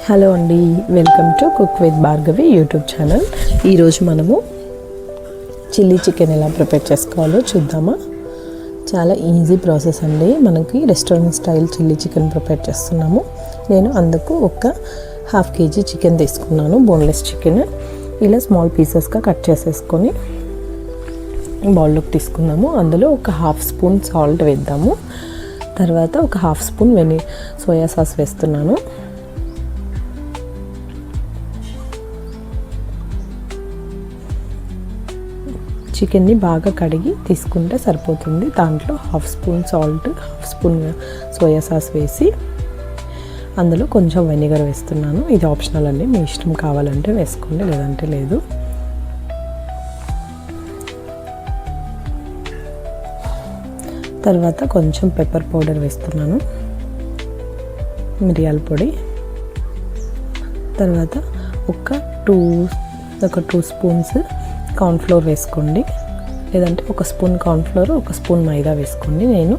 Hello అండి, welcome to cook with Bhargavi YouTube channel. ఈరోజు మనము చిల్లీ చికెన్ ఎలా ప్రిపేర్ చేసుకోవాలో చూద్దామా. చాలా ఈజీ ప్రాసెస్ అండి. మనకి restaurant style chilli chicken prepare చేస్తున్నాము. నేను అందుకు ఒక ½ kg చికెన్ తీసుకున్నాను, బోన్లెస్ చికెన్. ఇలా స్మాల్ పీసెస్గా కట్ చేసేసుకొని బౌల్లోకి తీసుకున్నాము. అందులో ఒక ½ స్పూన్ సాల్ట్ వేద్దాము. తర్వాత ఒక ½ స్పూన్ సోయా సాస్ వేస్తున్నాను. చికెన్ని బాగా కడిగి తీసుకుంటే సరిపోతుంది. దాంట్లో ½ spoon salt, ½ spoon soya sauce వేసి అందులో కొంచెం వెనిగర్ వేస్తున్నాను. ఇది ఆప్షనల్ అండి, మీ ఇష్టం, కావాలంటే వేసుకోండి, లేదంటే లేదు. తర్వాత కొంచెం పెప్పర్ పౌడర్ వేస్తున్నాను, మిరియాల పొడి. తర్వాత ఒక 2 స్పూన్స్ కార్న్ఫ్లోర్ వేసుకోండి, లేదంటే 1 స్పూన్ కార్న్ఫ్లోర్, 1 స్పూన్ మైదా వేసుకోండి. నేను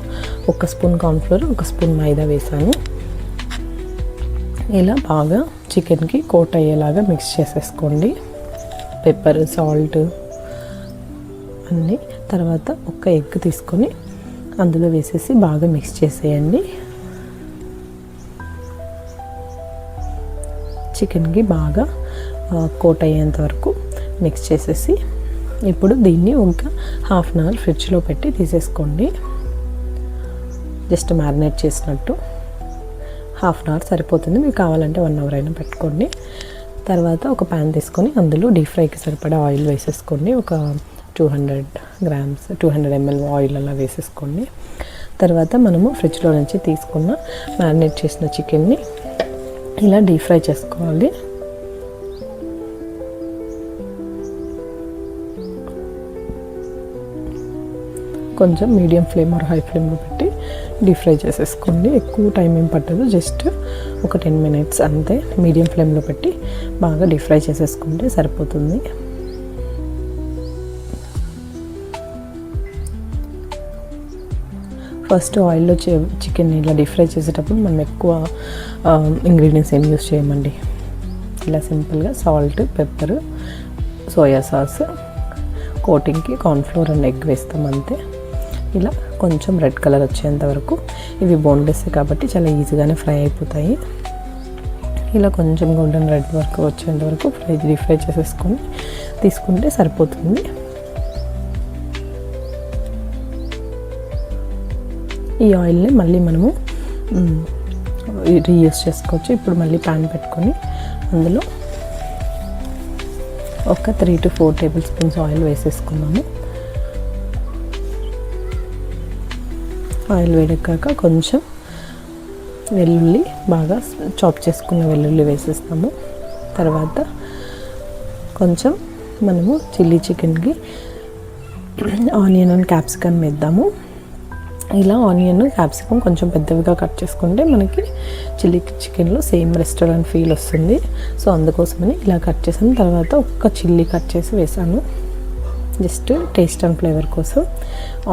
1 స్పూన్ కార్న్ఫ్లోర్, 1 స్పూన్ మైదా వేసాను. ఇలా బాగా చికెన్కి కోట్ అయ్యేలాగా మిక్స్ చేసేసుకోండి, పెప్పర్, సాల్ట్ అన్నీ. తర్వాత ఒక ఎగ్ తీసుకొని అందులో వేసేసి బాగా మిక్స్ చేసేయండి. చికెన్కి బాగా కోట్ అయ్యేంత వరకు మిక్స్ చేసేసి ఇప్పుడు దీన్ని ఒక ½ అవర్ ఫ్రిడ్జ్లో పెట్టి తీసేసుకోండి. జస్ట్ మ్యారినేట్ చేసినట్టు ½ అవర్ సరిపోతుంది. మీకు కావాలంటే 1 అవర్ అయినా పెట్టుకోండి. తర్వాత ఒక ప్యాన్ తీసుకొని అందులో డీప్ ఫ్రైకి సరిపడా ఆయిల్ వేసేసుకోండి. ఒక 200 ml ఆయిల్ అలా వేసేసుకోండి. తర్వాత మనము ఫ్రిడ్జ్లో నుంచి తీసుకున్న మ్యారినేట్ చేసిన చికెన్ని ఇలా డీప్ ఫ్రై చేసుకోవాలి. కొంచెం మీడియం ఫ్లేమ్ ఆర్ హై ఫ్లేమ్లో పెట్టి డీప్ ఫ్రై చేసేసుకోండి. ఎక్కువ టైం ఏం పట్టదు, జస్ట్ ఒక 10 minutes అంతే. మీడియం ఫ్లేమ్లో పెట్టి బాగా డీప్ ఫ్రై చేసేసుకుంటే సరిపోతుంది. ఫస్ట్ ఆయిల్లో చికెన్ ఇలా డీప్ ఫ్రై చేసేటప్పుడు మనం ఎక్కువ ఇంగ్రీడియంట్స్ ఏం యూస్ చేయమండి. ఇలా సింపుల్గా సాల్ట్, పెప్పర్, సోయా సాస్, కోటింగ్కి కార్న్ఫ్లోర్ అండ్ ఎగ్ వేస్తాం అంతే. ఇలా కొంచెం రెడ్ కలర్ వచ్చేంత వరకు, ఇవి బోన్లెస్ కాబట్టి చాలా ఈజీగానే ఫ్రై అయిపోతాయి. ఇలా కొంచెం గోల్డెన్ రెడ్ వరకు వచ్చేంత వరకు డీప్ ఫ్రై చేసేసుకొని తీసుకుంటే సరిపోతుంది. ఈ ఆయిల్ని మళ్ళీ మనము రీయూస్ చేసుకోవచ్చు. ఇప్పుడు మళ్ళీ ప్యాన్ పెట్టుకొని అందులో ఒక 3 to 4 tablespoons ఆయిల్ వేసేసుకున్నాము. ఆయిల్ వేడెక్కాక కొంచెం వెల్లుల్లి, బాగా చాప్ చేసుకున్న వెల్లుల్లి వేసేస్తాము. తర్వాత కొంచెం మనము చిల్లీ చికెన్కి ఆనియన్ అండ్ క్యాప్సికమ్ వేద్దాము. ఇలా ఆనియన్, క్యాప్సికమ్ కొంచెం పెద్దవిగా కట్ చేసుకుంటే మనకి చిల్లీ చికెన్లో సేమ్ రెస్టారెంట్ ఫీల్ వస్తుంది. సో అందుకోసమని ఇలా కట్ చేసాను. తర్వాత ఒక్క చిల్లీ కట్ చేసి వేసాను, జస్ట్ టేస్ట్ అండ్ ఫ్లేవర్ కోసం.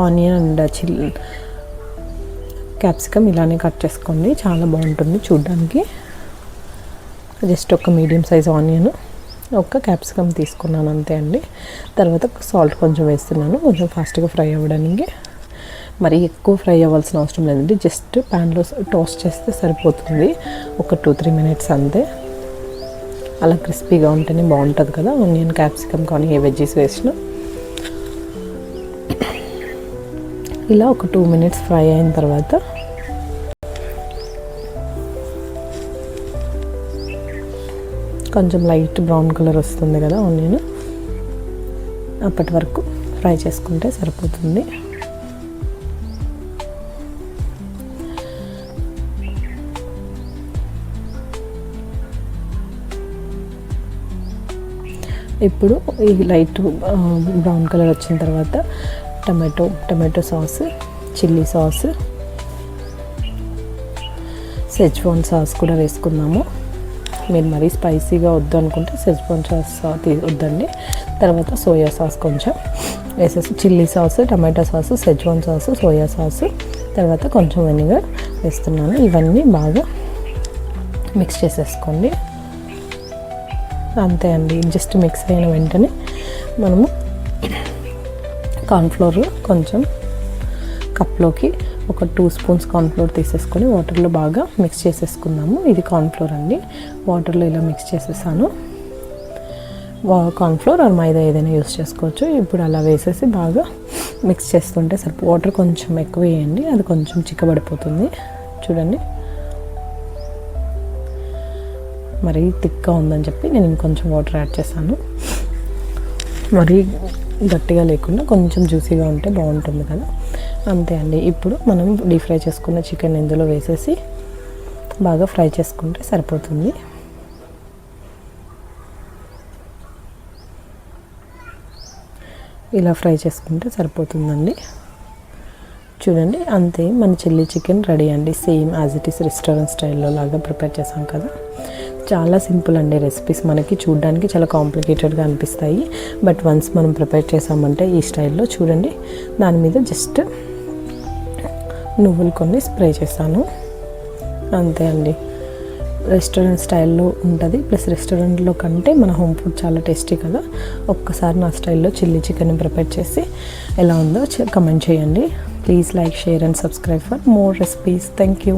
ఆనియన్ అండ్ క్యాప్సికమ్ ఇలానే కట్ చేసుకోండి, చాలా బాగుంటుంది చూడ్డానికి. జస్ట్ ఒక మీడియం సైజ్ ఆనియన్, ఒక క్యాప్సికమ్ తీసుకున్నాను అంతే అండి. తర్వాత సాల్ట్ కొంచెం వేస్తున్నాను, కొంచెం ఫాస్ట్గా ఫ్రై అవ్వడానికి. మరి ఎక్కువ ఫ్రై అవ్వాల్సిన అవసరం లేదండి, జస్ట్ ప్యాన్లో టోస్ట్ చేస్తే సరిపోతుంది. ఒక 2-3 minutes అంతే. అలా క్రిస్పీగా ఉంటేనే బాగుంటుంది కదా, ఆనియన్, క్యాప్సికమ్ కానీ ఏ వెజ్జీస్ వేసినా. ఇలా ఒక 2 minutes ఫ్రై అయిన తర్వాత కొంచెం లైట్ బ్రౌన్ కలర్ వస్తుంది కదా ఆనియన్, అప్పటి వరకు ఫ్రై చేసుకుంటే సరిపోతుంది. ఇప్పుడు ఈ లైట్ బ్రౌన్ కలర్ వచ్చిన తర్వాత tomato sauce, chilli sauce, Schezwan sauce కూడా వేసుకుందాము. మీరు మరీ స్పైసీగా వద్దు అనుకుంటే సెజ్వాన్ సాస్ వద్దండి. తర్వాత సోయా సాస్ కొంచెం వేసేసి, chilli sauce, tomato sauce, Schezwan sauce, soya sauce, తర్వాత కొంచెం వెనిగర్ వేస్తున్నాను. ఇవన్నీ బాగా మిక్స్ చేసేసుకోండి. అంతే అండి. జస్ట్ మిక్స్ అయిన వెంటనే మనము కార్న్ఫ్లోర్ కొంచెం కప్లోకి ఒక 2 స్పూన్స్ కార్న్ఫ్లోర్ తీసేసుకొని వాటర్లో బాగా మిక్స్ చేసేసుకుందాము. ఇది కార్న్ఫ్లోర్ అండి. వాటర్లో ఇలా మిక్స్ చేసేసాను. కార్న్ఫ్లోర్ ఆర్ మైదా ఏదైనా యూస్ చేసుకోవచ్చు. ఇప్పుడు అలా వేసేసి బాగా మిక్స్ చేస్తుంటే వాటర్ కొంచెం ఎక్కువ వేయండి, అది కొంచెం చిక్కబడిపోతుంది. చూడండి, మరీ థిక్గా ఉందని చెప్పి నేను ఇంకొంచెం వాటర్ యాడ్ చేశాను. మరీ గట్టిగా లేకుండా కొంచెం జ్యూసీగా ఉంటే బాగుంటుంది కదా. అంతే అండి. ఇప్పుడు మనం డీప్ ఫ్రై చేసుకున్న చికెన్ ఇందులో వేసేసి బాగా ఫ్రై చేసుకుంటే సరిపోతుంది. ఇలా ఫ్రై చేసుకుంటే సరిపోతుందండి. చూడండి, అంతే మన చిల్లీ చికెన్ రెడీ అండి. Same as it is restaurant స్టైల్లో లాగా ప్రిపేర్ చేసాం కదా. చాలా సింపుల్ అండి రెసిపీస్. మనకి చూడడానికి చాలా కాంప్లికేటెడ్గా అనిపిస్తాయి, బట్ వన్స్ మనం ప్రిపేర్ చేసామంటే ఈ స్టైల్లో చూడండి, దాని మీద జస్ట్ నువ్వులు కొన్ని స్ప్రే చేశాను. అంతే అండి. రెస్టారెంట్ స్టైల్లో ఉంటుంది, ప్లస్ రెస్టారెంట్లో కంటే మన హోమ్ ఫుడ్ చాలా టేస్టీ కదా. ఒక్కసారి నా స్టైల్లో చిల్లీ చికెన్ ప్రిపేర్ చేసి ఎలా ఉందో కమెంట్ చేయండి. Please like, share and subscribe for more recipes. Thank you.